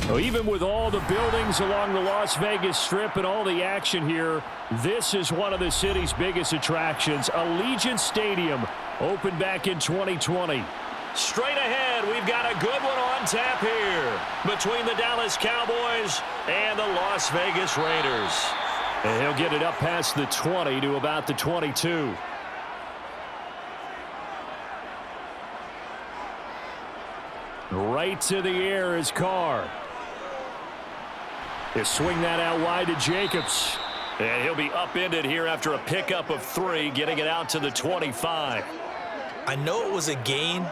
Well, even with all the buildings along the Las Vegas Strip and all the action here, this is one of the city's biggest attractions. Allegiant Stadium opened back in 2020. Straight ahead, we've got a good one on tap here between the Dallas Cowboys and the Las Vegas Raiders. And he'll get it up past the 20 to about the 22. Right to the air is Carr. He'll swing that out wide to Jacobs. And he'll be upended here after a pickup of 3, getting it out to the 25. I know it was a gain,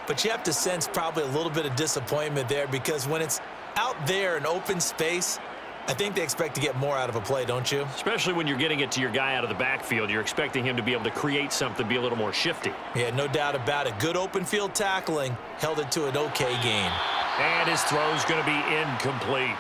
but you have to sense probably a little bit of disappointment there because when it's out there in open space, I think they expect to get more out of a play, don't you? Especially when you're getting it to your guy out of the backfield. You're expecting him to be able to create something, be a little more shifty. Yeah, no doubt about it. Good open field tackling, held it to an okay gain. And his throw's going to be incomplete.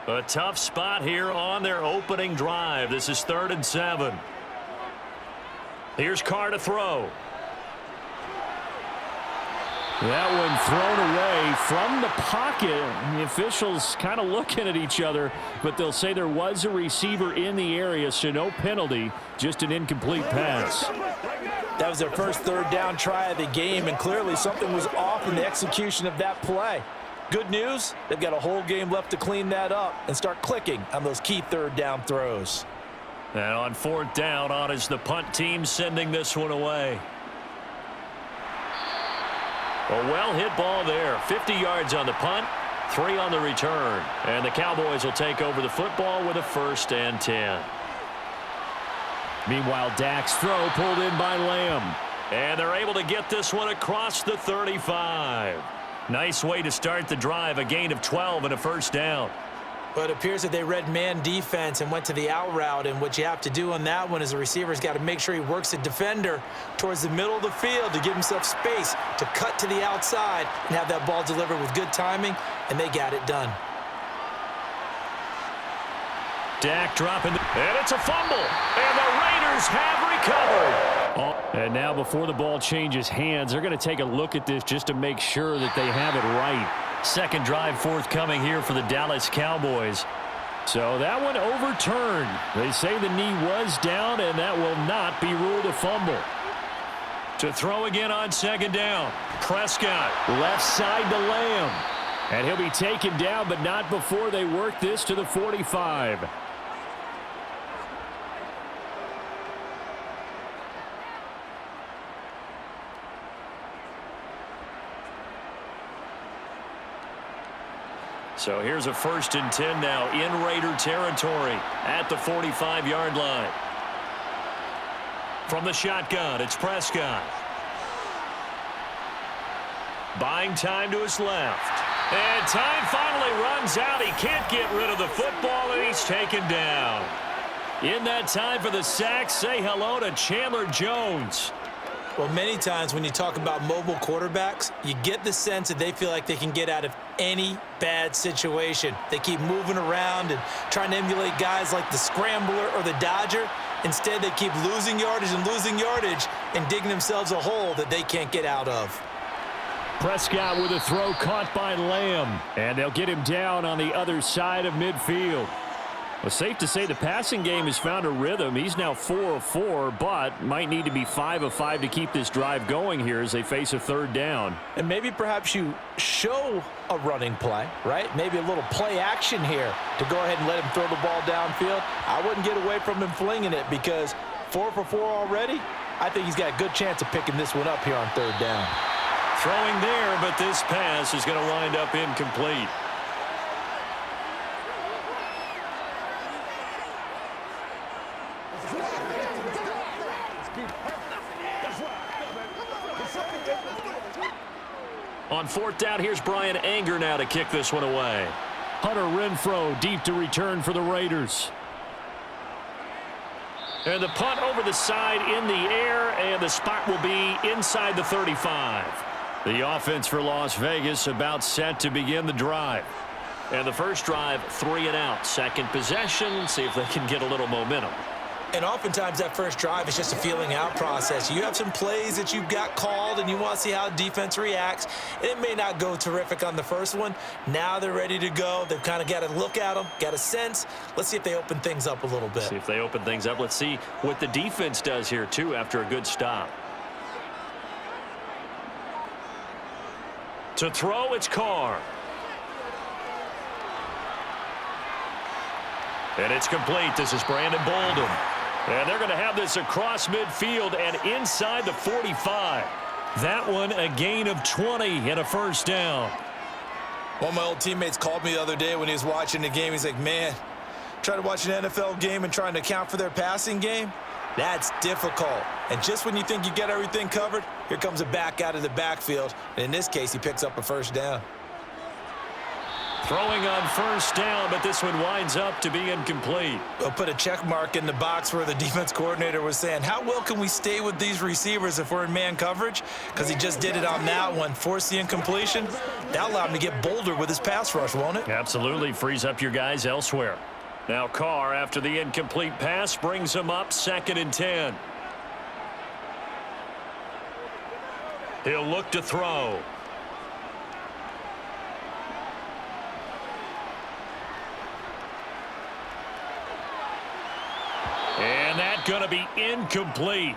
A tough spot here on their opening drive. This is 3rd and 7. Here's Carr to throw. That one thrown away from the pocket. The officials kind of looking at each other, but they'll say there was a receiver in the area, so no penalty, just an incomplete pass. That was their first 3rd down try of the game, and clearly something was off in the execution of that play. Good news, they've got a whole game left to clean that up and start clicking on those key 3rd down throws. And on 4th down, on is the punt team sending this one away. A well-hit ball there. 50 yards on the punt, 3 on the return. And the Cowboys will take over the football with a 1st and 10. Meanwhile, Dak's throw pulled in by Lamb. And they're able to get this one across the 35. Nice way to start the drive, a gain of 12 and a 1st down. But it appears that they read man defense and went to the out route, and what you have to do on that one is the receiver's got to make sure he works the defender towards the middle of the field to give himself space to cut to the outside and have that ball delivered with good timing, and they got it done. Dak dropping, and it's a fumble, and the Raiders have recovered. And now before the ball changes hands, they're going to take a look at this just to make sure that they have it right. 2nd drive forthcoming here for the Dallas Cowboys. So that one overturned. They say the knee was down, and that will not be ruled a fumble. To throw again on 2nd down. Prescott. Left side to Lamb. And he'll be taken down, but not before they work this to the 45. So here's a 1st and 10 now in Raider territory at the 45-yard line. From the shotgun, it's Prescott. Buying time to his left. And time finally runs out. He can't get rid of the football, and he's taken down. In that time for the sack, say hello to Chandler Jones. Well, many times when you talk about mobile quarterbacks, you get the sense that they feel like they can get out of any bad situation. They keep moving around and trying to emulate guys like the Scrambler or the Dodger. Instead, they keep losing yardage and digging themselves a hole that they can't get out of. Prescott with a throw caught by Lamb. And they'll get him down on the other side of midfield. Well, safe to say the passing game has found a rhythm. He's now 4 of 4, but might need to be 5 of 5 to keep this drive going here as they face a 3rd down. And maybe perhaps you show a running play, right? Maybe a little play action here to go ahead and let him throw the ball downfield. I wouldn't get away from him flinging it because 4 for 4 already. I think he's got a good chance of picking this one up here on 3rd down. Throwing there, but this pass is going to wind up incomplete. On 4th down, here's Brian Anger now to kick this one away. Hunter Renfrow deep to return for the Raiders. And the punt over the side in the air, and the spot will be inside the 35. The offense for Las Vegas about set to begin the drive. And the first drive, 3 and out. Second possession, see if they can get a little momentum. And oftentimes that first drive is just a feeling out process. You have some plays that you've got called and you want to see how defense reacts. It may not go terrific on the first one. Now they're ready to go. They've kind of got to look at them, got a sense. Let's see if they open things up a little bit. See if they open things up. Let's see what the defense does here, too, after a good stop. To throw, it's Carr. And it's complete. This is Brandon Bolden. And they're going to have this across midfield and inside the 45. That one a gain of 20 and a first down. One of my old teammates called me the other day when he was watching the game. He's like, man, trying to watch an NFL game and trying to account for their passing game, that's difficult. And just when you think you get everything covered, here comes a back out of the backfield. And in this case, he picks up a first down. Throwing on first down, but this one winds up to be incomplete. We'll put a check mark in the box where the defense coordinator was saying, how well can we stay with these receivers if we're in man coverage? Because he just did it on that one, forced the incompletion. That allowed him to get bolder with his pass rush, won't it? Absolutely, frees up your guys elsewhere. Now Carr, after the incomplete pass, brings him up 2nd and 10. He'll look to throw. And that's going to be incomplete.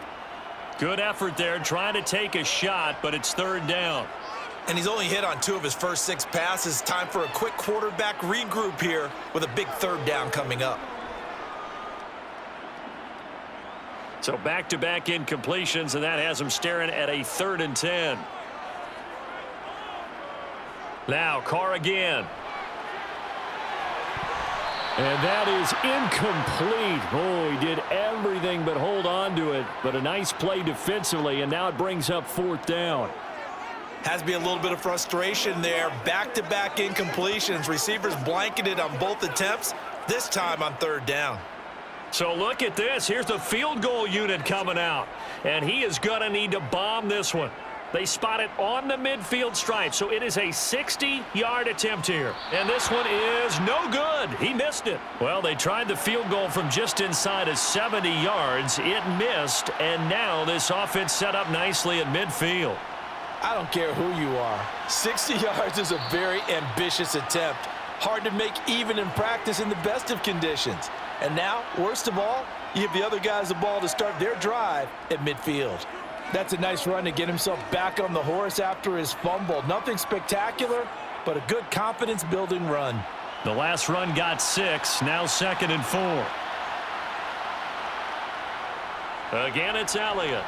Good effort there, trying to take a shot, but it's 3rd down. And he's only hit on 2 of his first 6 passes. Time for a quick quarterback regroup here with a big 3rd down coming up. So back-to-back incompletions, and that has him staring at a 3rd and 10. Now Carr again. And that is incomplete. Oh, he did everything but hold on to it. But a nice play defensively, and now it brings up 4th down. Has to be a little bit of frustration there. Back-to-back incompletions. Receivers blanketed on both attempts, this time on 3rd down. So look at this. Here's the field goal unit coming out. And he is going to need to bomb this one. They spot it on the midfield stripe, so it is a 60-yard attempt here. And this one is no good. He missed it. Well, they tried the field goal from just inside of 70 yards. It missed, and now this offense set up nicely at midfield. I don't care who you are. 60 yards is a very ambitious attempt. Hard to make even in practice in the best of conditions. And now, worst of all, you give the other guys the ball to start their drive at midfield. That's a nice run to get himself back on the horse after his fumble. Nothing spectacular, but a good confidence-building run. The last run got 6, now 2nd and 4. Again, it's Elliott.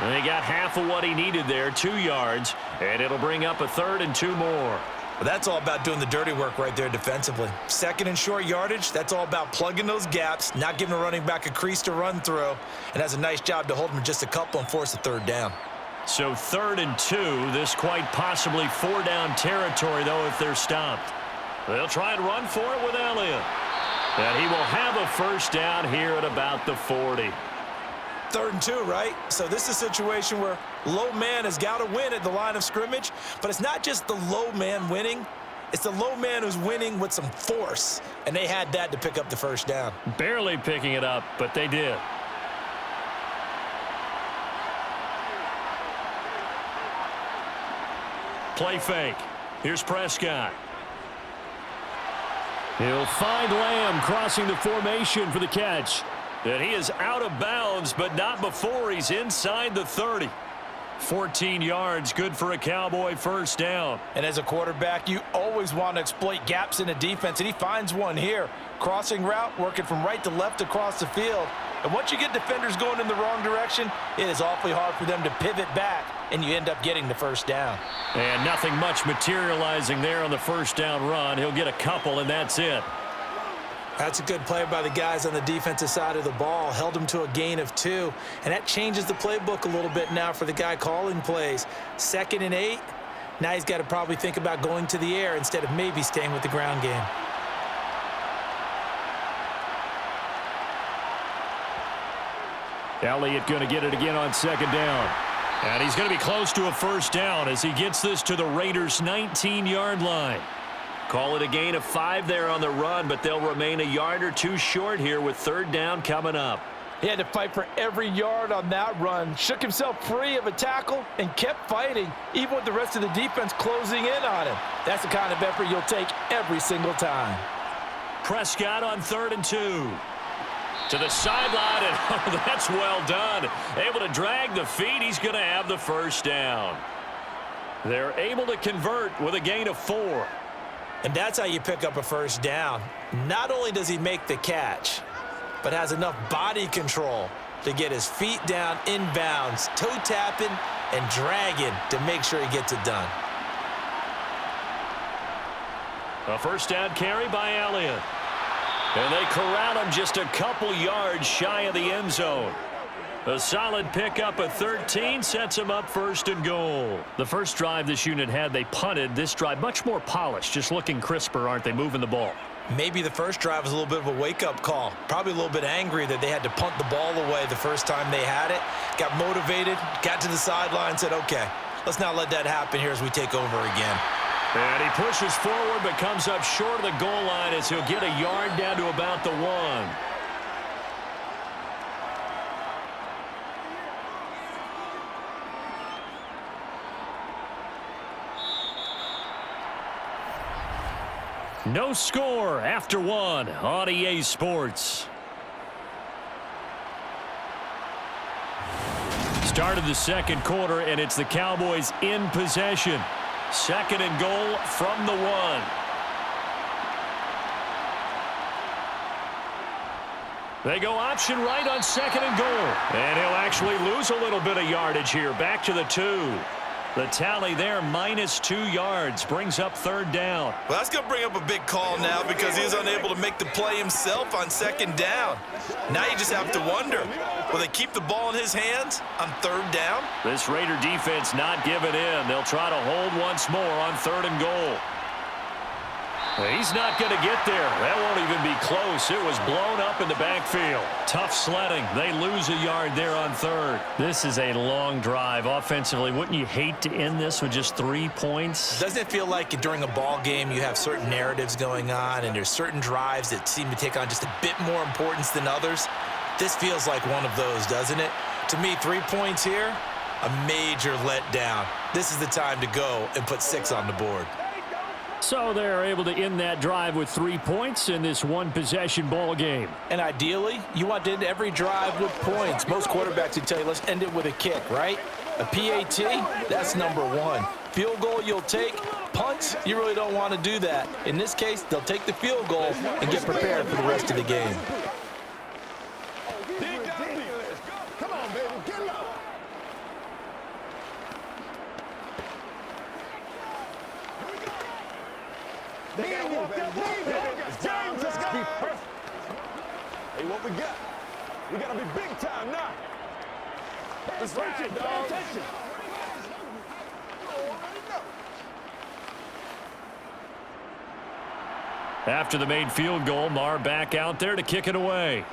And he got half of what he needed there, 2 yards, and it'll bring up a 3rd and 2 more. Well, that's all about doing the dirty work right there defensively. 2nd and short yardage, that's all about plugging those gaps, not giving a running back a crease to run through, and has a nice job to hold him just a couple and force a 3rd down. So 3rd and 2, this quite possibly 4-down territory, though, if they're stopped. They'll try and run for it with Elliott. And he will have a first down here at about the 40. 3rd and 2, right? So this is a situation where low man has got to win at the line of scrimmage, but it's not just the low man winning. It's the low man who's winning with some force, and they had that to pick up the first down. Barely picking it up, but they did. Play fake. Here's Prescott. He'll find Lamb crossing the formation for the catch. And he is out of bounds, but not before he's inside the 30. 14 yards, good for a Cowboy first down. And as a quarterback, you always want to exploit gaps in a defense, and he finds one here. Crossing route, working from right to left across the field. And once you get defenders going in the wrong direction, it is awfully hard for them to pivot back, and you end up getting the first down. And nothing much materializing there on the first down run. He'll get a couple, and that's it. That's a good play by the guys on the defensive side of the ball. Held him to a gain of 2. And that changes the playbook a little bit now for the guy calling plays. 2nd and 8. Now he's got to probably think about going to the air instead of maybe staying with the ground game. Elliott going to get it again on 2nd down. And he's going to be close to a first down as he gets this to the Raiders' 19-yard line. Call it a gain of 5 there on the run, but they'll remain a yard or two short here with third down coming up. He had to fight for every yard on that run, shook himself free of a tackle, and kept fighting, even with the rest of the defense closing in on him. That's the kind of effort you'll take every single time. Prescott on 3rd and 2. To the sideline, and oh, that's well done. Able to drag the feet. He's going to have the first down. They're able to convert with a gain of 4. And that's how you pick up a first down. Not only does he make the catch, but has enough body control to get his feet down inbounds, toe tapping and dragging to make sure he gets it done. A first down carry by Elliott. And they corral him just a couple yards shy of the end zone. A solid pickup of 13 sets him up 1st and goal. The first drive this unit had, they punted. This drive, much more polished, just looking crisper, aren't they, moving the ball? Maybe the first drive was a little bit of a wake-up call. Probably a little bit angry that they had to punt the ball away the first time they had it. Got motivated, got to the sideline, said, okay, let's not let that happen here as we take over again. And he pushes forward but comes up short of the goal line as he'll get a yard down to about the 1. No score after 1 on EA Sports. Start of the second quarter, and it's the Cowboys in possession. 2nd and goal from the 1. They go option right on 2nd and goal. And he'll actually lose a little bit of yardage here. Back to the 2. The tally there, -2 yards, brings up 3rd down. Well, that's going to bring up a big call now because he's unable to make the play himself on 2nd down. Now you just have to wonder, will they keep the ball in his hands on 3rd down? This Raider defense not giving in. They'll try to hold once more on 3rd and goal. He's not going to get there. That won't even be close. It was blown up in the backfield. Tough sledding. They lose a yard there on 3rd. This is a long drive offensively. Wouldn't you hate to end this with just 3 points? Doesn't it feel like during a ball game you have certain narratives going on and there's certain drives that seem to take on just a bit more importance than others? This feels like one of those, doesn't it? To me, 3 points here, a major letdown. This is the time to go and put 6 on the board. So they're able to end that drive with 3 points in this one-possession ball game. And ideally, you want to end every drive with points. Most quarterbacks would tell you, let's end it with a kick, right? A PAT, that's number 1. Field goal you'll take. Punts, you really don't want to do that. In this case, they'll take the field goal and get prepared for the rest of the game. Come on, baby, get low. They got to walk that ball. It's James. Let's go. Be perfect. Hey, what we got? We got to be big time now. Let's right, dog. Attention. After the made field goal, Marr back out there to kick it away.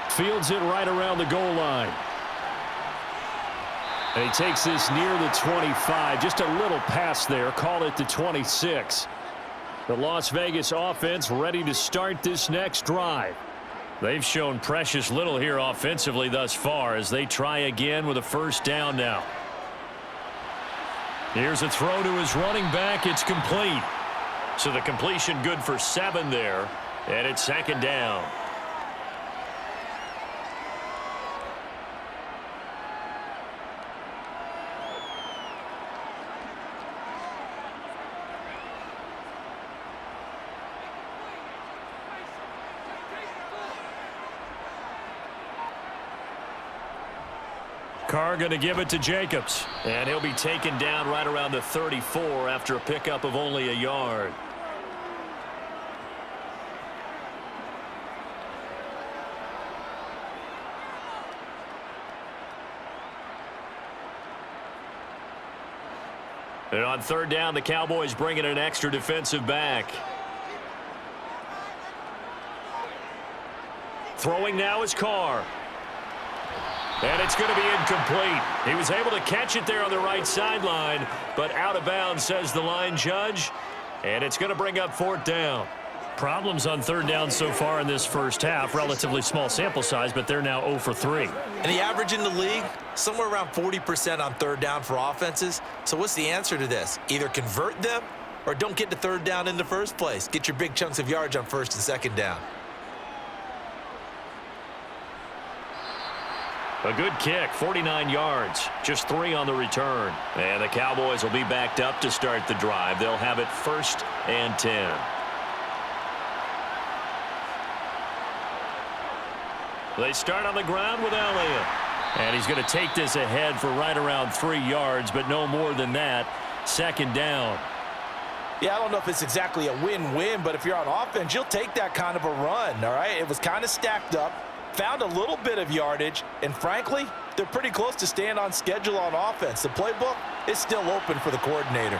Fields it right around the goal line. And he takes this near the 25. Just a little pass there. Call it the 26. The Las Vegas offense ready to start this next drive. They've shown precious little here offensively thus far as they try again with a first down now. Here's a throw to his running back. It's complete. So the completion good for 7 there. And it's 2nd down. Carr going to give it to Jacobs. And he'll be taken down right around the 34 after a pickup of only a yard. And on 3rd down, the Cowboys bring in an extra defensive back. Throwing now is Carr. And it's going to be incomplete. He was able to catch it there on the right sideline, but out of bounds, says the line judge. And it's going to bring up 4th down. Problems on 3rd down so far in this first half. Relatively small sample size, but they're now 0 for 3. And the average in the league, somewhere around 40% on 3rd down for offenses. So what's the answer to this? Either convert them or don't get to 3rd down in the first place. Get your big chunks of yards on 1st and 2nd down. A good kick, 49 yards, just 3 on the return. And the Cowboys will be backed up to start the drive. They'll have it 1st and 10. They start on the ground with Elliott. And he's going to take this ahead for right around 3 yards, but no more than that. 2nd down. Yeah, I don't know if it's exactly a win-win, but if you're on offense, you'll take that kind of a run, all right? It was kind of stacked up, found a little bit of yardage, and frankly, they're pretty close to staying on schedule on offense. The playbook is still open for the coordinator.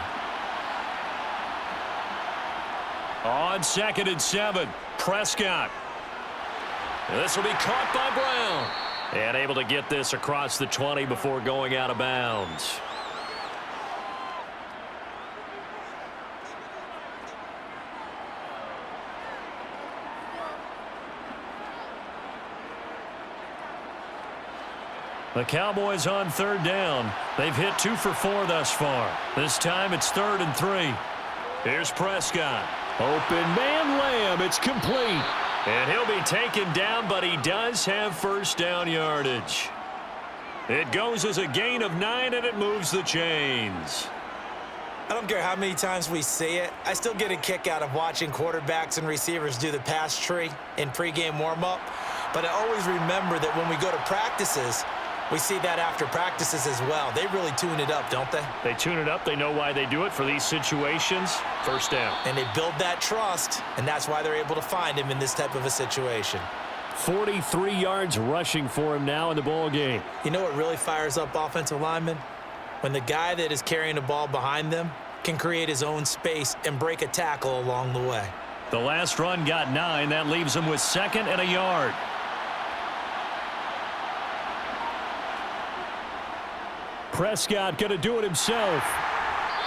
On 2nd and 7, Prescott. This will be caught by Brown. And able to get this across the 20 before going out of bounds. The Cowboys on 3rd down. They've hit 2 for 4 thus far. This time it's 3rd and 3. Here's Prescott. Open man, Lamb. It's complete. And he'll be taken down, but he does have 1st down yardage. It goes as a gain of 9, and it moves the chains. I don't care how many times we see it. I still get a kick out of watching quarterbacks and receivers do the pass tree in pregame warm-up. But I always remember that when we go to practices, we see that after practices as well. They really tune it up, don't they? They tune it up. They know why they do it for these situations. 1st down. And they build that trust, and that's why they're able to find him in this type of a situation. 43 yards rushing for him now in the ball game. You know what really fires up offensive linemen? When the guy that is carrying the ball behind them can create his own space and break a tackle along the way. The last run got 9. That leaves him with 2nd and a yard. Prescott going to do it himself.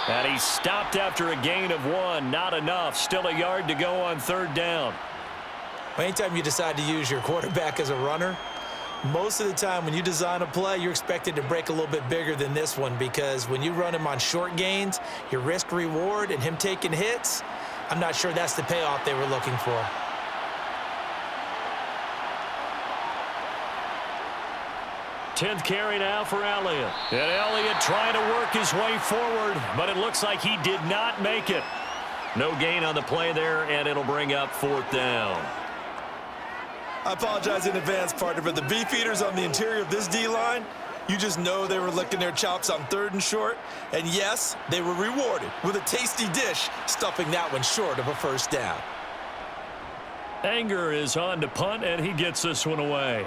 And he stopped after a gain of 1. Not enough. Still a yard to go on 3rd down. Anytime you decide to use your quarterback as a runner, most of the time when you design a play, you're expected to break a little bit bigger than this one, because when you run him on short gains, your risk-reward and him taking hits, I'm not sure that's the payoff they were looking for. Tenth carry now for Elliott. And Elliott trying to work his way forward, but it looks like he did not make it. No gain on the play there, and it'll bring up 4th down. I apologize in advance, partner, but the beefeaters on the interior of this D-line, you just know they were licking their chops on 3rd and short. And yes, they were rewarded with a tasty dish, stuffing that one short of a 1st down. Anger is on to punt, and he gets this one away.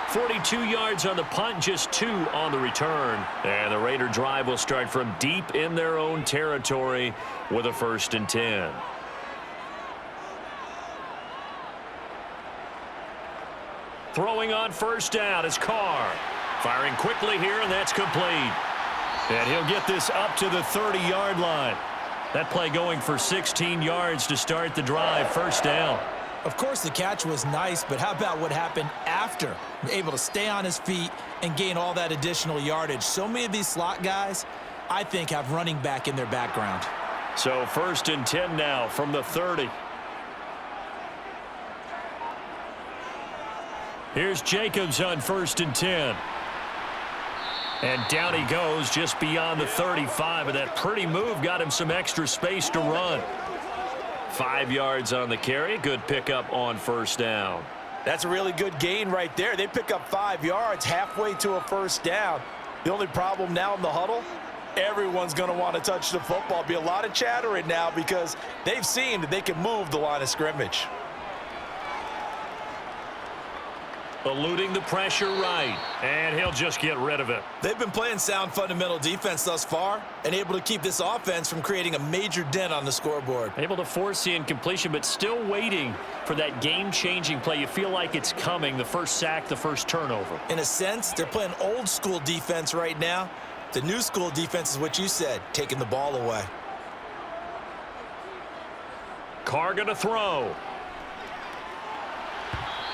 42 yards on the punt, just 2 on the return. And the Raider drive will start from deep in their own territory with a 1st and 10. Throwing on 1st down is Carr. Firing quickly here, and that's complete. And he'll get this up to the 30-yard line. That play going for 16 yards to start the drive. 1st down. Of course, the catch was nice, but how about what happened after? Able to stay on his feet and gain all that additional yardage. So many of these slot guys, I think, have running back in their background. So 1st and 10 now from the 30. Here's Jacobs on 1st and 10. And down he goes just beyond the 35, and that pretty move got him some extra space to run. 5 yards on the carry. Good pickup on 1st down. That's a really good gain right there. They pick up 5 yards halfway to a 1st down. The only problem now in the huddle, everyone's going to want to touch the football. Be a lot of chattering now because they've seen that they can move the line of scrimmage. Eluding the pressure right. And he'll just get rid of it. They've been playing sound fundamental defense thus far and able to keep this offense from creating a major dent on the scoreboard. Able to force the incompletion, but still waiting for that game-changing play. You feel like it's coming, the first sack, the first turnover. In a sense, they're playing old school defense right now. The new school defense is what you said, taking the ball away. Carr going to throw.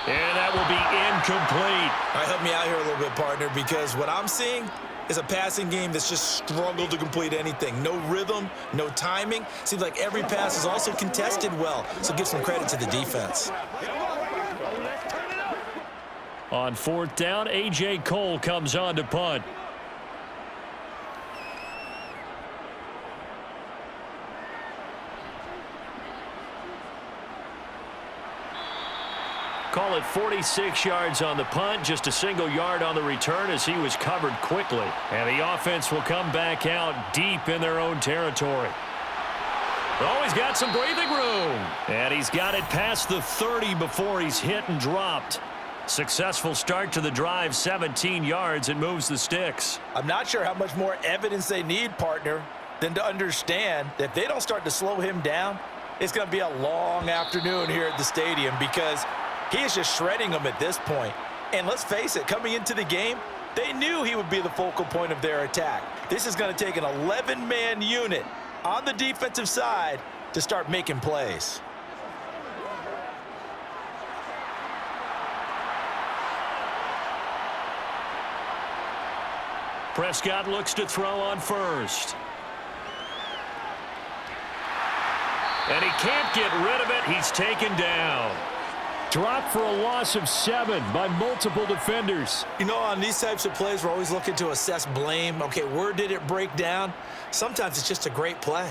And that will be incomplete. All right, help me out here a little bit, partner, because what I'm seeing is a passing game that's just struggled to complete anything. No rhythm, no timing. Seems like every pass is also contested well, so give some credit to the defense. On 4th down, A.J. Cole comes on to punt. Call it 46 yards on the punt, just a single yard on the return as he was covered quickly. And the offense will come back out deep in their own territory. Oh, he's got some breathing room. And he's got it past the 30 before he's hit and dropped. Successful start to the drive, 17 yards, and moves the sticks. I'm not sure how much more evidence they need, partner, than to understand that if they don't start to slow him down, it's going to be a long afternoon here at the stadium because he is just shredding them at this point. And let's face it, coming into the game, they knew he would be the focal point of their attack. This is going to take an 11-man unit on the defensive side to start making plays. Prescott looks to throw on first. And he can't get rid of it. He's taken down. Dropped for a loss of 7 by multiple defenders. You know, on these types of plays, we're always looking to assess blame. Okay, where did it break down? Sometimes it's just a great play.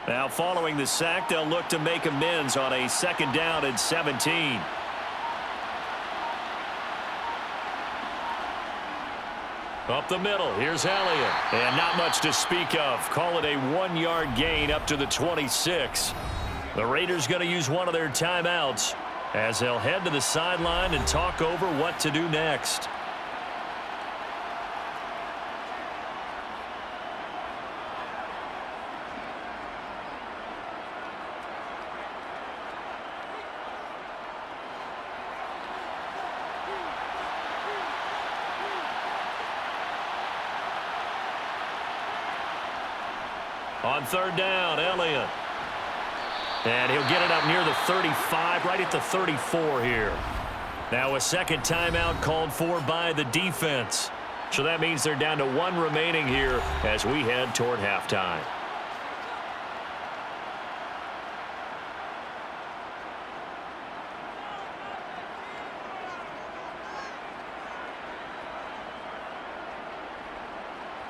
Now following the sack, they'll look to make amends on a 2nd down and 17. Up the middle, here's Elliott. And not much to speak of. Call it a 1-yard gain up to the 26. The Raiders going to use one of their timeouts as they'll head to the sideline and talk over what to do next. On 3rd down, Elliott. And he'll get it up near the 35, right at the 34 here. Now a 2nd timeout called for by the defense. So that means they're down to 1 remaining here as we head toward halftime.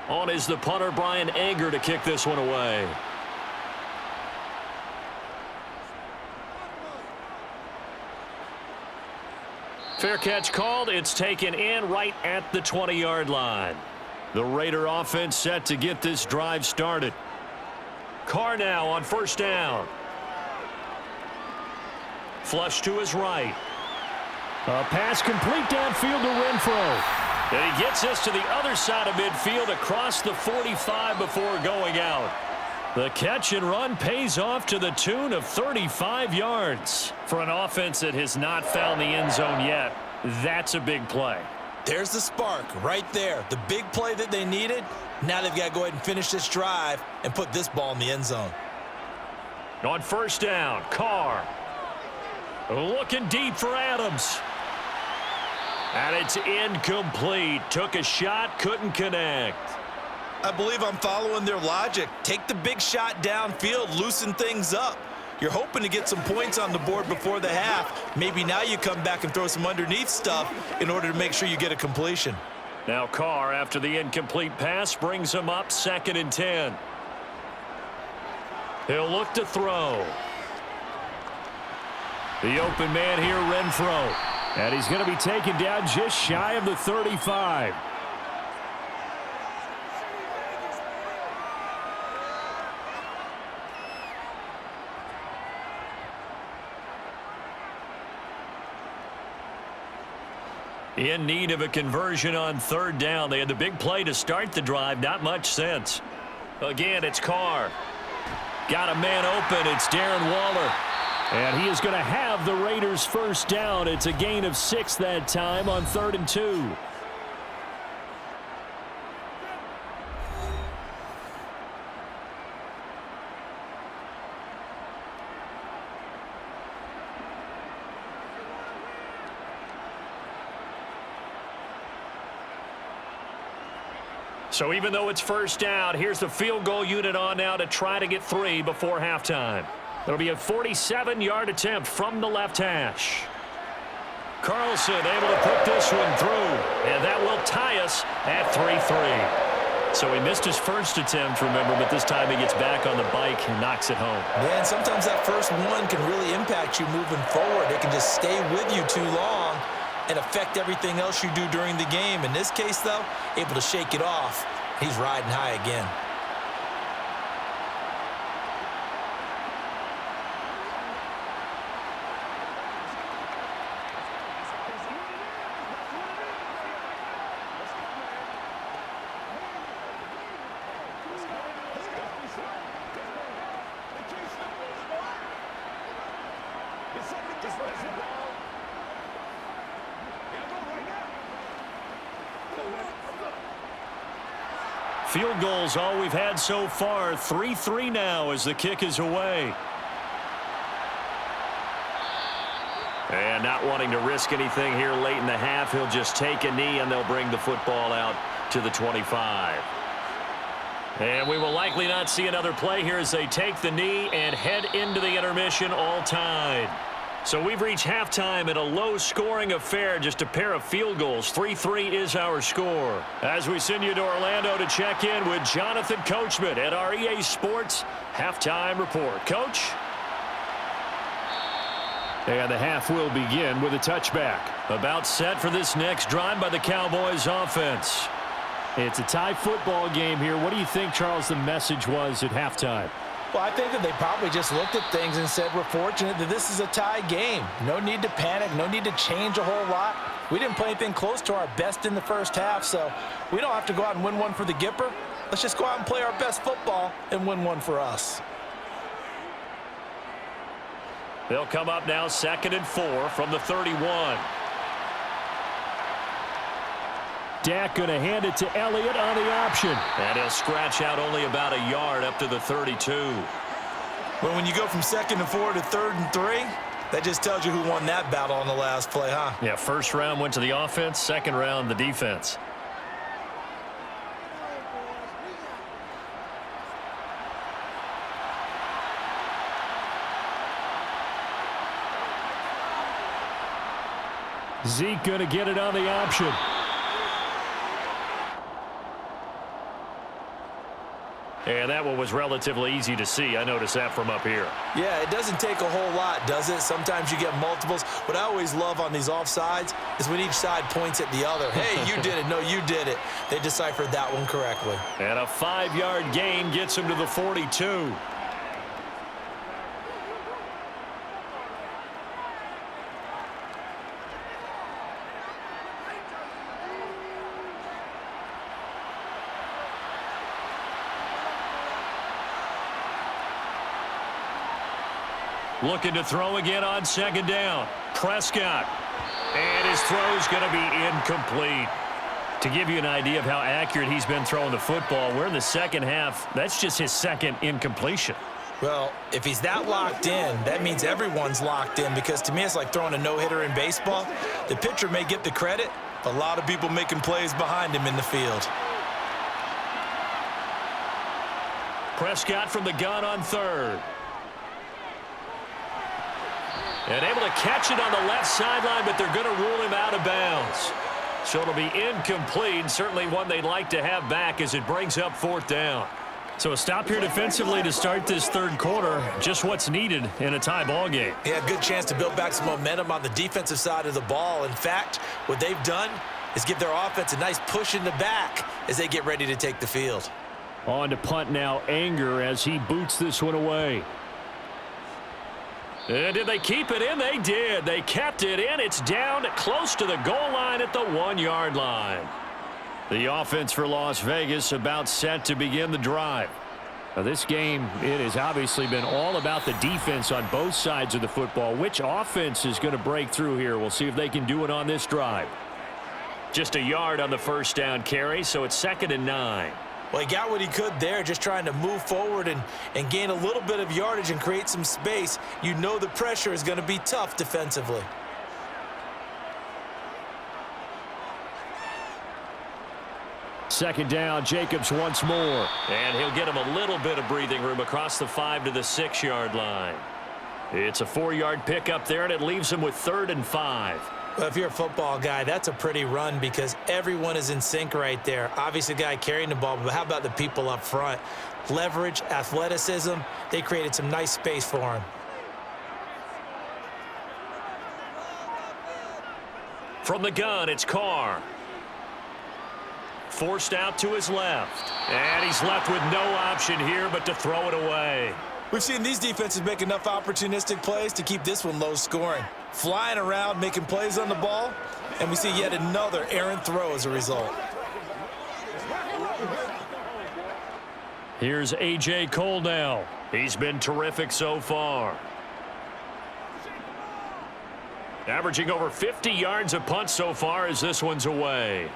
On is the punter, Brian Anger, to kick this one away. Fair catch called. It's taken in right at the 20-yard line. The Raider offense set to get this drive started. Carr now on 1st down. Flush to his right. A pass complete downfield to Renfro. And he gets this to the other side of midfield across the 45 before going out. The catch and run pays off to the tune of 35 yards. For an offense that has not found the end zone yet, that's a big play. There's the spark right there. The big play that they needed. Now they've got to go ahead and finish this drive and put this ball in the end zone. On 1st down, Carr. Looking deep for Adams. And it's incomplete. Took a shot, couldn't connect. I believe I'm following their logic. Take the big shot downfield, loosen things up. You're hoping to get some points on the board before the half. Maybe now you come back and throw some underneath stuff in order to make sure you get a completion. Now Carr, after the incomplete pass, brings him up 2nd and 10. He'll look to throw. The open man here, Renfro. And he's going to be taken down just shy of the 35. In need of a conversion on third down. They had the big play to start the drive. Not much sense. Again, it's Carr. Got a man open. It's Darren Waller. And he is going to have the Raiders first down. It's a gain of 6 that time on 3rd and 2. So even though it's first down, here's the field goal unit on now to try to get 3 before halftime. It'll be a 47-yard attempt from the left hash. Carlson able to put this one through, and that will tie us at 3-3. So he missed his first attempt, remember, but this time he gets back on the bike and knocks it home. Yeah, and sometimes that first one can really impact you moving forward. It can just stay with you too long and affect everything else you do during the game. In this case, though, able to shake it off. He's riding high again. Field goals all we've had so far. 3-3 now as the kick is away. And not wanting to risk anything here late in the half, he'll just take a knee and they'll bring the football out to the 25. And we will likely not see another play here as they take the knee and head into the intermission, all tied. So we've reached halftime in a low-scoring affair, just a pair of field goals. 3-3 is our score. As we send you to Orlando to check in with Jonathan Coachman at our EA Sports Halftime Report. Coach? And the half will begin with a touchback. About set for this next drive by the Cowboys offense. It's a tie football game here. What do you think, Charles, the message was at halftime? Well, I think that they probably just looked at things and said, we're fortunate that this is a tie game. No need to panic. No need to change a whole lot. We didn't play anything close to our best in the first half, so we don't have to go out and win one for the Gipper. Let's just go out and play our best football and win one for us. They'll come up now 2nd and 4 from the 31. Dak going to hand it to Elliott on the option. And he'll scratch out only about a yard up to the 32. Well, when you go from 2nd and 4 to 3rd and 3, that just tells you who won that battle on the last play, huh? Yeah, first round went to the offense, second round the defense. Zeke going to get it on the option. And that one was relatively easy to see. I noticed that from up here. Yeah, it doesn't take a whole lot, does it? Sometimes you get multiples. What I always love on these offsides is when each side points at the other. Hey, you did it. No, you did it. They deciphered that one correctly. And a 5-yard gain gets him to the 42. Looking to throw again on 2nd down. Prescott. And his throw's going to be incomplete. To give you an idea of how accurate he's been throwing the football, we're in the second half. That's just his second incompletion. Well, if he's that locked in, that means everyone's locked in, because to me it's like throwing a no-hitter in baseball. The pitcher may get the credit, but a lot of people making plays behind him in the field. Prescott from the gun on 3rd. And able to catch it on the left sideline, but they're going to rule him out of bounds. So it'll be incomplete, certainly one they'd like to have back as it brings up 4th down. So a stop here defensively to start this 3rd quarter. Just what's needed in a tie ball game. Yeah, good chance to build back some momentum on the defensive side of the ball. In fact, what they've done is give their offense a nice push in the back as they get ready to take the field. On to punt now, Anger, as he boots this one away. Did they keep it in? They did. They kept it in. It's down close to the goal line at the 1-yard line. The offense for Las Vegas about set to begin the drive. Now this game, it has obviously been all about the defense on both sides of the football. Which offense is going to break through here? We'll see if they can do it on this drive. Just a yard on the first down carry, so it's 2nd and 9. Well, he got what he could there, just trying to move forward and gain a little bit of yardage and create some space. You know the pressure is going to be tough defensively. Second down, Jacobs once more. And he'll get him a little bit of breathing room across the 5 to the 6-yard line. It's a 4-yard pickup there, and it leaves him with 3rd and 5. Well, if you're a football guy, that's a pretty run because everyone is in sync right there. Obviously, the guy carrying the ball, but how about the people up front? Leverage, athleticism, they created some nice space for him. From the gun, it's Carr. Forced out to his left. And he's left with no option here but to throw it away. We've seen these defenses make enough opportunistic plays to keep this one low scoring. Flying around, making plays on the ball, and we see yet another errant throw as a result. Here's A.J. Cole now. He's been terrific so far. Averaging over 50 yards a punt so far as this one's away.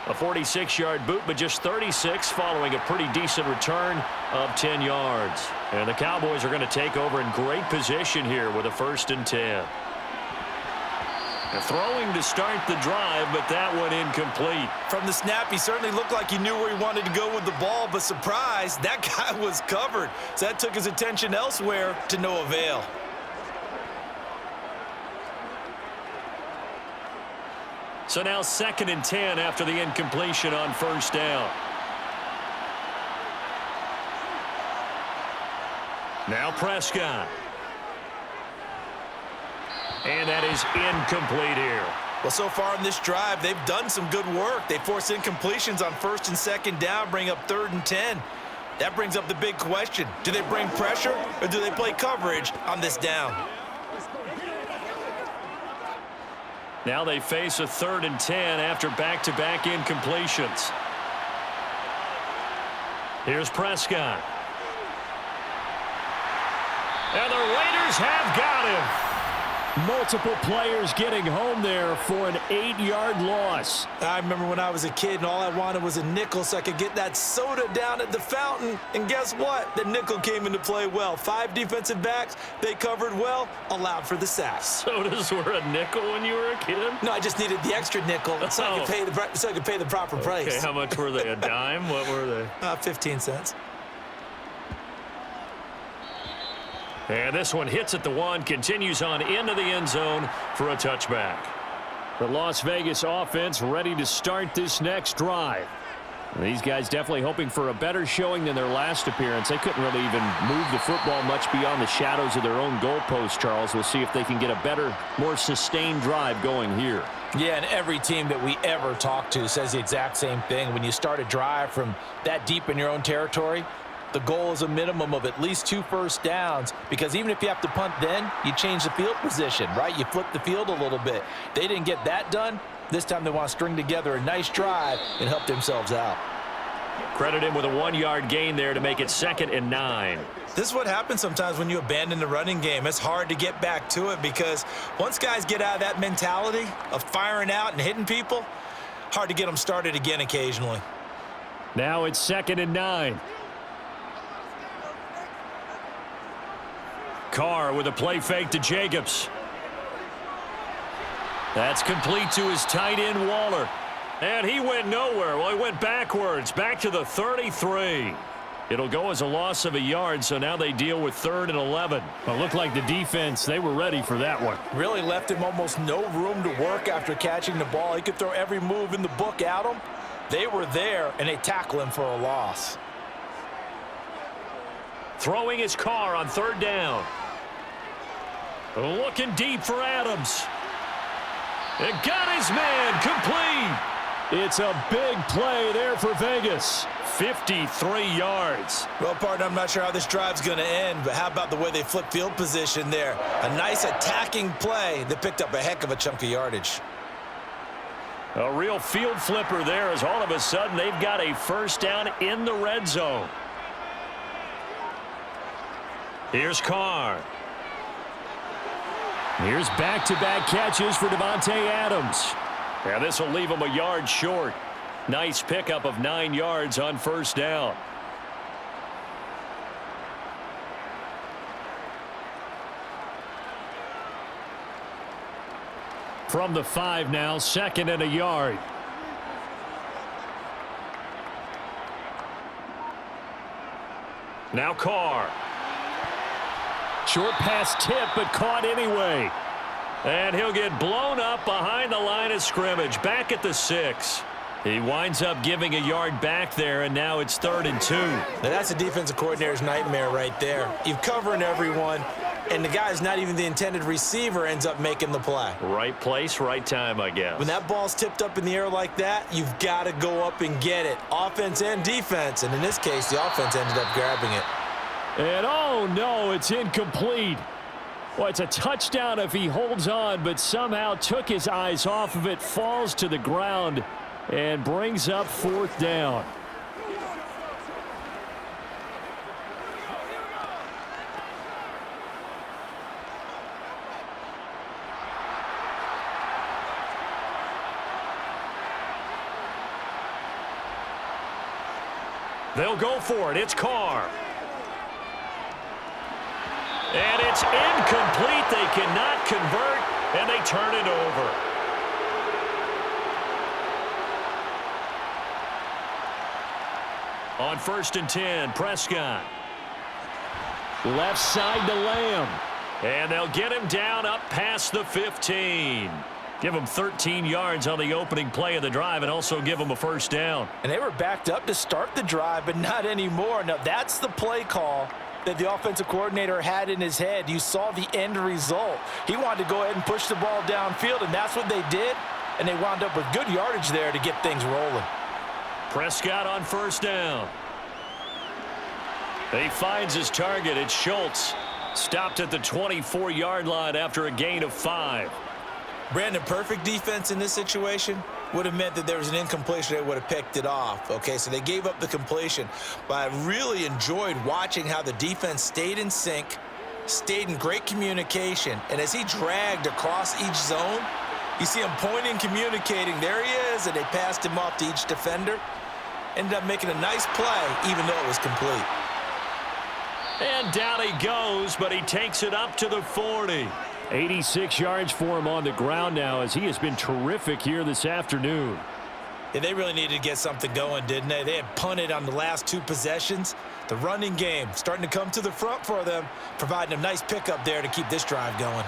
A 46-yard boot, but just 36 following a pretty decent return of 10 yards. And the Cowboys are going to take over in great position here with a 1st and 10. And throwing to start the drive, but that one incomplete. From the snap, he certainly looked like he knew where he wanted to go with the ball, but surprise, that guy was covered. So that took his attention elsewhere to no avail. So now 2nd and 10 after the incompletion on 1st down. Now Prescott. And that is incomplete here. Well, so far in this drive, they've done some good work. They force incompletions on 1st and 2nd down, bring up 3rd and 10. That brings up the big question. Do they bring pressure or do they play coverage on this down? Now they face a 3rd and 10 after back-to-back incompletions. Here's Prescott. And the Raiders have got him. Multiple players getting home there for an 8-yard loss. I remember when I was a kid and all I wanted was a nickel so I could get that soda down at the fountain. And guess what? The nickel came into play well. 5 defensive backs, they covered well, allowed for the sack. Sodas were a nickel when you were a kid? No, I just needed the extra nickel so I could pay the proper price. Okay, how much were they? A dime? What were they? 15 cents. And this one hits at the 1, continues on into the end zone for a touchback. The Las Vegas offense ready to start this next drive. These guys definitely hoping for a better showing than their last appearance. They couldn't really even move the football much beyond the shadows of their own goalpost, Charles. We'll see if they can get a better, more sustained drive going here. Yeah, and every team that we ever talk to says the exact same thing. When you start a drive from that deep in your own territory, the goal is a minimum of at least 2 first downs, because even if you have to punt then, you change the field position, right? You flip the field a little bit. They didn't get that done. This time they want to string together a nice drive and help themselves out. Credit him with a 1-yard gain there to make it 2nd and 9. This is what happens sometimes when you abandon the running game. It's hard to get back to it because once guys get out of that mentality of firing out and hitting people, hard to get them started again occasionally. Now it's 2nd and 9. Carr with a play fake to Jacobs. That's complete to his tight end, Waller. And he went nowhere. Well, he went backwards, back to the 33. It'll go as a loss of a yard, so now they deal with 3rd and 11. Well, it looked like the defense, they were ready for that one. Really left him almost no room to work after catching the ball. He could throw every move in the book at him. They were there, and they tackle him for a loss. Throwing his Carr on 3rd down. Looking deep for Adams. It got his man complete. It's a big play there for Vegas. 53 yards. Well, partner, I'm not sure how this drive's going to end, but how about the way they flip field position there? A nice attacking play that picked up a heck of a chunk of yardage. A real field flipper there, as all of a sudden they've got a first down in the red zone. Here's Carr. Here's back-to-back catches for Davante Adams. And this will leave him a yard short. Nice pickup of 9 yards on first down. From the 5 now, 2nd and a yard. Now Carr. Short pass tip, but caught anyway. And he'll get blown up behind the line of scrimmage, back at the 6. He winds up giving a yard back there, and now it's 3rd and 2. Now that's a defensive coordinator's nightmare right there. You're covering everyone, and the guy's not even the intended receiver ends up making the play. Right place, right time, I guess. When that ball's tipped up in the air like that, you've got to go up and get it. Offense and defense, and in this case, the offense ended up grabbing it. And oh no, it's incomplete. Well, it's a touchdown if he holds on, but somehow took his eyes off of it, falls to the ground, and brings up 4th down. They'll go for it. It's Carr. And it's incomplete. They cannot convert, and they turn it over. On 1st and 10, Prescott. Left side to Lamb. And they'll get him down up past the 15. Give him 13 yards on the opening play of the drive and also give him a first down. And they were backed up to start the drive, but not anymore. Now, that's the play call that the offensive coordinator had in his head. You saw the end result. He wanted to go ahead and push the ball downfield, and that's what they did. And they wound up with good yardage there to get things rolling. Prescott on first down. He finds his target. It's Schultz. Stopped at the 24-yard line after a gain of 5. Brandon, perfect defense in this situation would have meant that there was an incompletion. They would have picked it off. Okay, so they gave up the completion. But I really enjoyed watching how the defense stayed in sync, stayed in great communication. And as he dragged across each zone, you see him pointing, communicating. There he is, and they passed him off to each defender. Ended up making a nice play, even though it was complete. And down he goes, but he takes it up to the 40. 86 yards for him on the ground now, as he has been terrific here this afternoon. Yeah, they really needed to get something going, didn't they? They had punted on the last 2 possessions. The running game starting to come to the front for them, providing a nice pickup there to keep this drive going.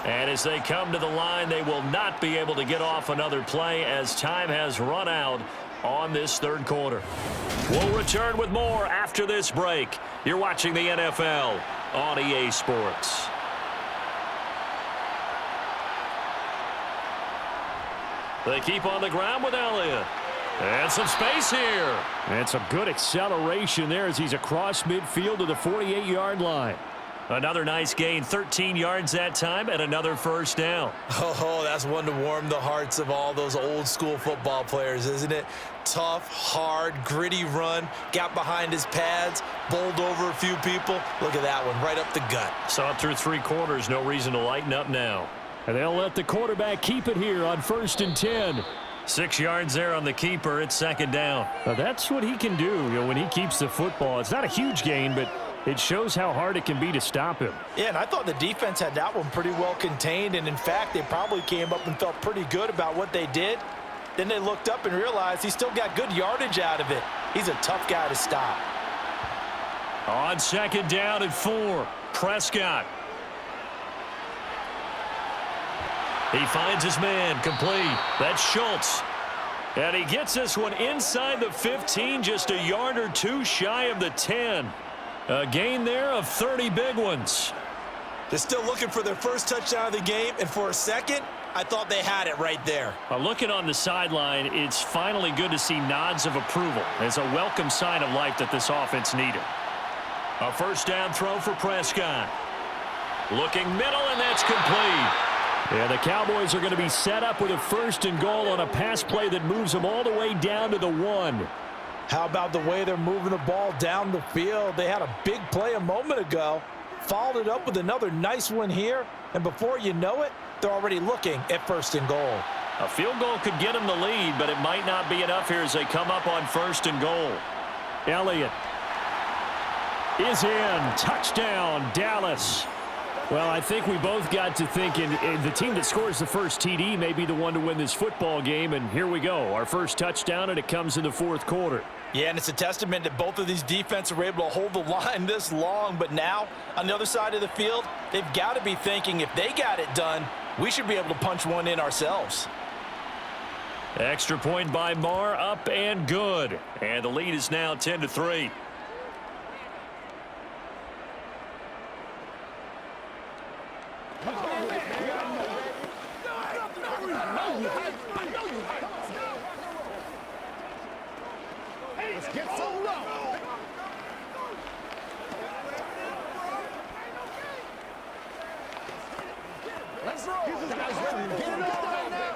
And as they come to the line, they will not be able to get off another play as time has run out on this 3rd quarter. We'll return with more after this break. You're watching the NFL on EA Sports. They keep on the ground with Elliott. And some space here. And some good acceleration there as he's across midfield to the 48-yard line. Another nice gain, 13 yards that time, and another first down. Oh, that's one to warm the hearts of all those old-school football players, isn't it? Tough, hard, gritty run, got behind his pads, bowled over a few people. Look at that one, right up the gut. Saw it through 3 quarters, no reason to lighten up now. And they'll let the quarterback keep it here on 1st and 10. 6 yards there on the keeper. It's 2nd down. Now that's what he can do, when he keeps the football. It's not a huge gain, but it shows how hard it can be to stop him. Yeah, and I thought the defense had that one pretty well contained, and in fact, they probably came up and felt pretty good about what they did. Then they looked up and realized he still got good yardage out of it. He's a tough guy to stop. On 2nd down and 4, Prescott. He finds his man, complete. That's Schultz. And he gets this one inside the 15, just a yard or 2 shy of the 10. A gain there of 30 big ones. They're still looking for their first touchdown of the game, and for a second, I thought they had it right there. Looking on the sideline, it's finally good to see nods of approval. It's a welcome sign of life that this offense needed. A first down throw for Prescott. Looking middle, and that's complete. Yeah, the Cowboys are going to be set up with a 1st and goal on a pass play that moves them all the way down to the 1. How about the way they're moving the ball down the field? They had a big play a moment ago, followed it up with another nice one here, and before you know it, they're already looking at 1st and goal. A field goal could get them the lead, but it might not be enough here as they come up on 1st and goal. Elliott is in. Touchdown, Dallas. Well, I think we both got to thinking the team that scores the first TD may be the one to win this football game, and here we go. Our first touchdown, and it comes in the 4th quarter. Yeah, and it's a testament that both of these defenses were able to hold the line this long, but now on the other side of the field, they've got to be thinking if they got it done, we should be able to punch one in ourselves. Extra point by Marr, up and good. And the lead is now 10-3. Let's get so low. Let's roll. Get it on right now.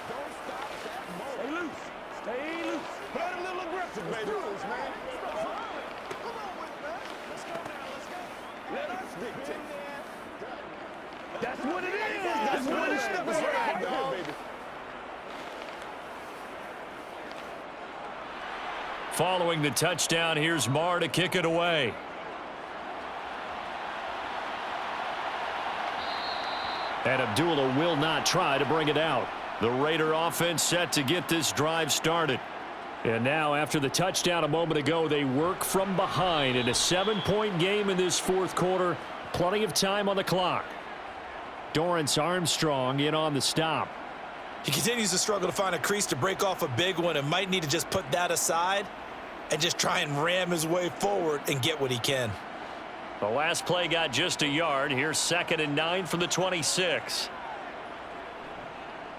Don't stop that ball. Stay loose. Stay loose. Play a little aggressive, baby. Loose, man. Come on with it, man. Let's go now. Let's go. Let us dictate. That's what it is. That's what it is. That's right, dog. Following the touchdown, here's Marr to kick it away. And Abdullah will not try to bring it out. The Raider offense set to get this drive started. And now, after the touchdown a moment ago, they work from behind in a 7-point game in this 4th quarter. Plenty of time on the clock. Dorrance Armstrong in on the stop. He continues to struggle to find a crease to break off a big one and might need to just put that aside and just try and ram his way forward and get what he can. The last play got just a yard. Here's 2nd and 9 from the 26.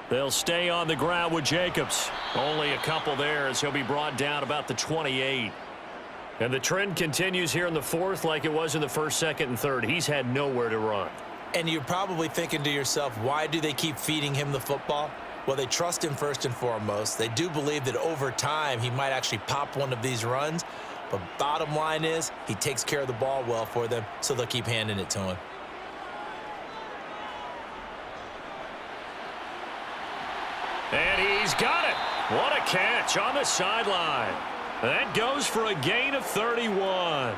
They'll stay on the ground with Jacobs. Only a couple there as he'll be brought down about the 28. And the trend continues here in the 4th like it was in the 1st, 2nd, and 3rd. He's had nowhere to run. And you're probably thinking to yourself, why do they keep feeding him the football? Well, they trust him first and foremost. They do believe that over time he might actually pop one of these runs. But bottom line is he takes care of the ball well for them, so they'll keep handing it to him. And he's got it. What a catch on the sideline. That goes for a gain of 31.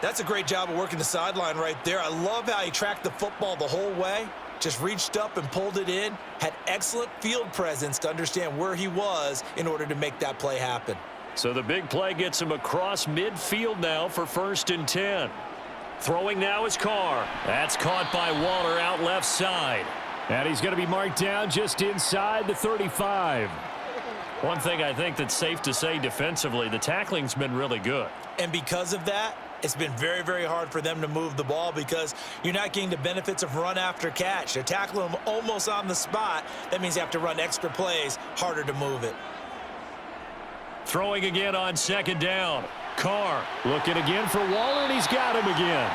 That's a great job of working the sideline right there. I love how he tracked the football the whole way. Just reached up and pulled it in. Had excellent field presence to understand where he was in order to make that play happen. So the big play gets him across midfield now for 1st and 10. Throwing now is Carr. That's caught by Waller out left side. And he's going to be marked down just inside the 35. One thing I think that's safe to say defensively, the tackling's been really good. And because of that, it's been very, very hard for them to move the ball because you're not getting the benefits of run after catch. They're tackling them almost on the spot. That means you have to run extra plays, harder to move it. Throwing again on 2nd down. Carr looking again for Waller, and he's got him again.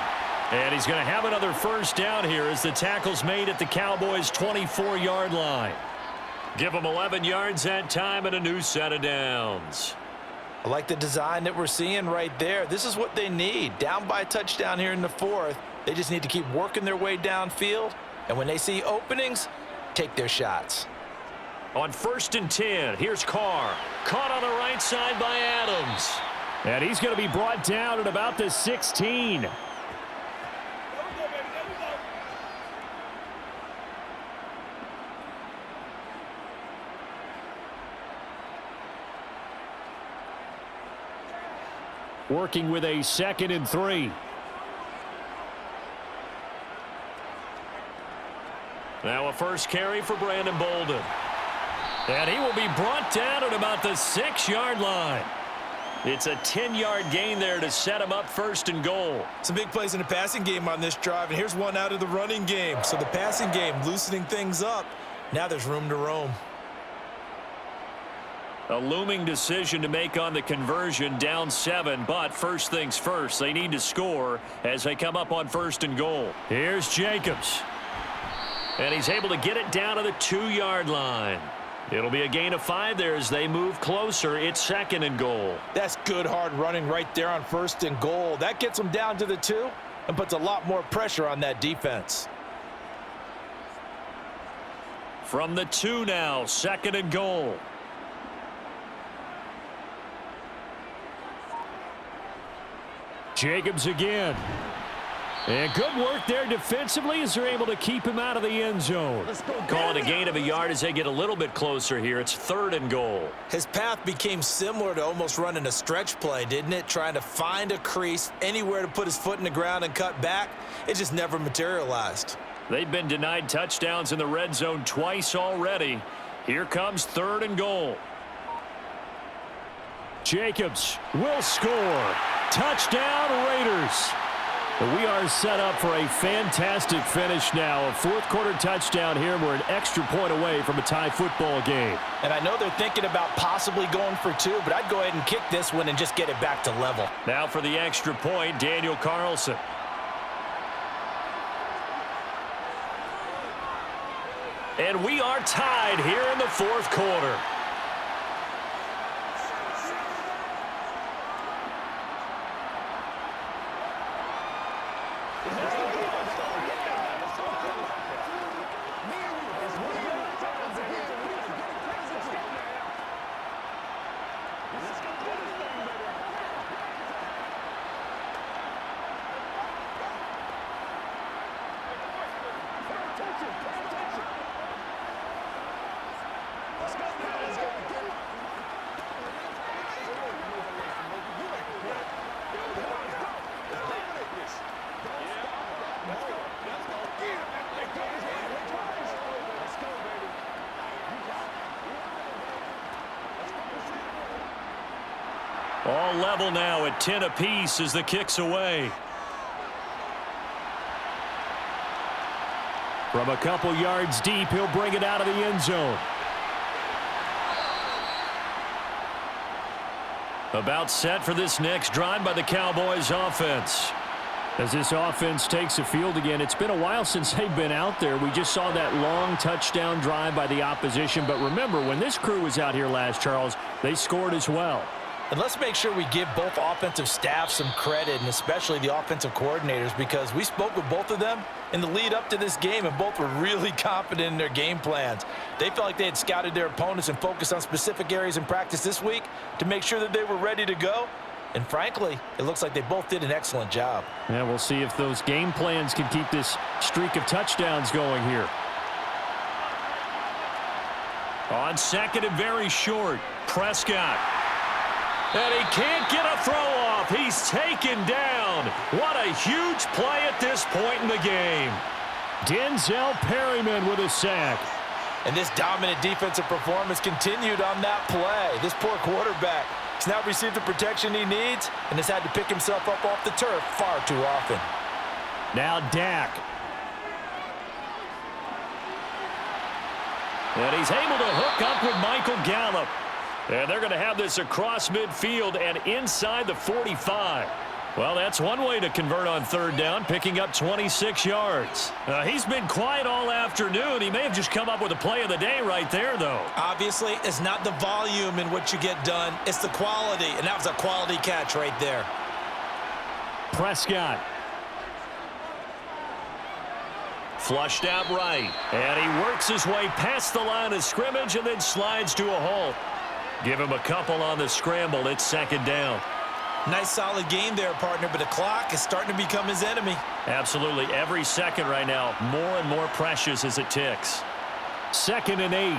And he's going to have another 1st down here as the tackle's made at the Cowboys' 24-yard line. Give them 11 yards that time and a new set of downs. I like the design that we're seeing right there. This is what they need. Down by a touchdown here in the 4th. They just need to keep working their way downfield. And when they see openings, take their shots. On 1st and 10, here's Carr. Caught on the right side by Adams. And he's going to be brought down at about the 16. Working with a 2nd and 3. Now a first carry for Brandon Bolden. And he will be brought down at about the 6-yard line. It's a 10-yard gain there to set him up 1st and goal. Some big plays in the passing game on this drive, and here's one out of the running game. So the passing game loosening things up. Now there's room to roam. A looming decision to make on the conversion, down 7, but first things first, they need to score as they come up on 1st and goal. Here's Jacobs. And he's able to get it down to the 2-yard line. It'll be a gain of 5 there as they move closer. It's 2nd and goal. That's good hard running right there on 1st and goal. That gets them down to the 2 and puts a lot more pressure on that defense. From the 2 now, 2nd and goal. Jacobs again. And good work there defensively as they're able to keep him out of the end zone. Call it a gain of a yard as they get a little bit closer here. It's 3rd and goal. His path became similar to almost running a stretch play, didn't it? Trying to find a crease, anywhere to put his foot in the ground and cut back. It just never materialized. They've been denied touchdowns in the red zone twice already. Here comes 3rd and goal. Jacobs will score. Touchdown, Raiders. We are set up for a fantastic finish now. A 4th quarter touchdown here. We're an extra point away from a tie football game. And I know they're thinking about possibly going for 2, but I'd go ahead and kick this one and just get it back to level. Now for the extra point, Daniel Carlson. And we are tied here in the 4th quarter. All level now at 10 apiece as the kick's away. From a couple yards deep, he'll bring it out of the end zone. About set for this next drive by the Cowboys offense. As this offense takes the field again, it's been a while since they've been out there. We just saw that long touchdown drive by the opposition. But remember, when this crew was out here last, Charles, they scored as well. And let's make sure we give both offensive staff some credit, and especially the offensive coordinators, because we spoke with both of them in the lead up to this game, and both were really confident in their game plans. They felt like they had scouted their opponents and focused on specific areas in practice this week to make sure that they were ready to go. And frankly, it looks like they both did an excellent job. Yeah, we'll see if those game plans can keep this streak of touchdowns going here. On 2nd and very short, Prescott. And he can't get a throw off. He's taken down. What a huge play at this point in the game. Denzel Perryman with a sack. And this dominant defensive performance continued on that play. This poor quarterback has now received the protection he needs and has had to pick himself up off the turf far too often. Now Dak. And he's able to hook up with Michael Gallup. And they're going to have this across midfield and inside the 45. Well, that's one way to convert on 3rd down, picking up 26 yards. He's been quiet all afternoon. He may have just come up with a play of the day right there, though. Obviously, it's not the volume in what you get done. It's the quality, and that was a quality catch right there. Prescott. Flushed out right. And he works his way past the line of scrimmage and then slides to a halt. Give him a couple on the scramble. It's 2nd down. Nice solid game there, partner, but the clock is starting to become his enemy. Absolutely. Every second right now, more and more precious as it ticks. 2nd and 8.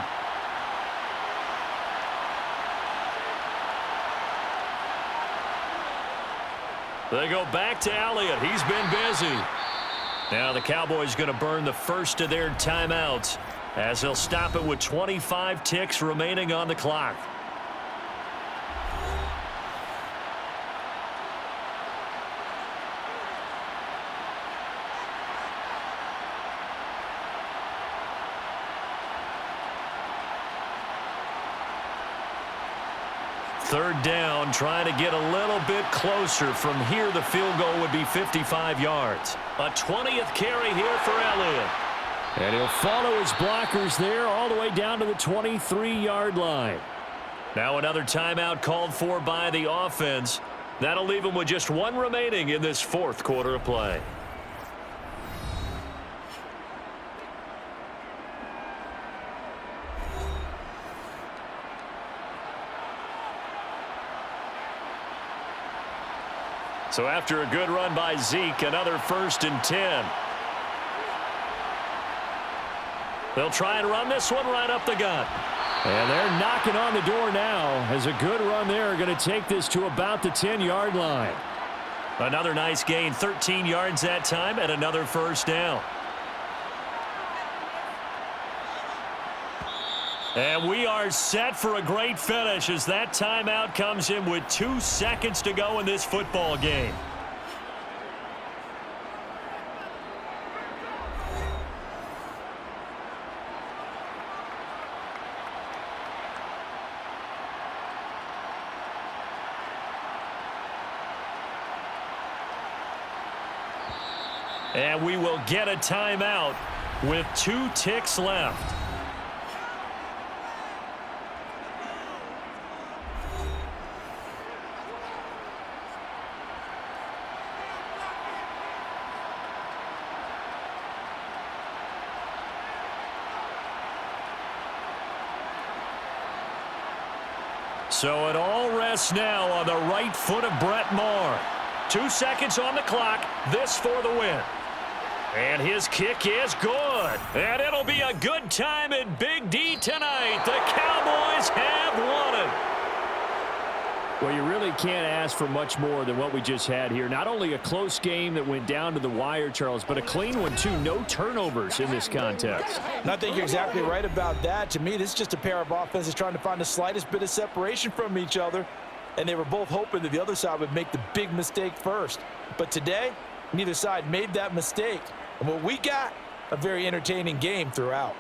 They go back to Elliott. He's been busy. Now the Cowboys going to burn the first of their timeouts as they'll stop it with 25 ticks remaining on the clock. Third down, trying to get a little bit closer. From here, the field goal would be 55 yards. A 20th carry here for Elliott. And he'll follow his blockers there all the way down to the 23-yard line. Now another timeout called for by the offense. That'll leave them with just one remaining in this fourth quarter of play. So after a good run by Zeke, another 1st and 10. They'll try and run this one right up the gut. And they're knocking on the door now as a good run there. Going to take this to about the 10-yard line. Another nice gain, 13 yards that time, and another 1st down. And we are set for a great finish as that timeout comes in with 2 seconds to go in this football game. And we will get a timeout with 2 ticks left. So it all rests now on the right foot of Brett Maher. 2 seconds on the clock. This for the win. And his kick is good. And it'll be a good time in Big D tonight. The Cowboys have won it. Well, you really can't ask for much more than what we just had here. Not only a close game that went down to the wire, Charles, but a clean one, too. No turnovers in this contest. And I think you're exactly right about that. To me, this is just a pair of offenses trying to find the slightest bit of separation from each other. And they were both hoping that the other side would make the big mistake first. But today, neither side made that mistake. And what we got, a very entertaining game throughout.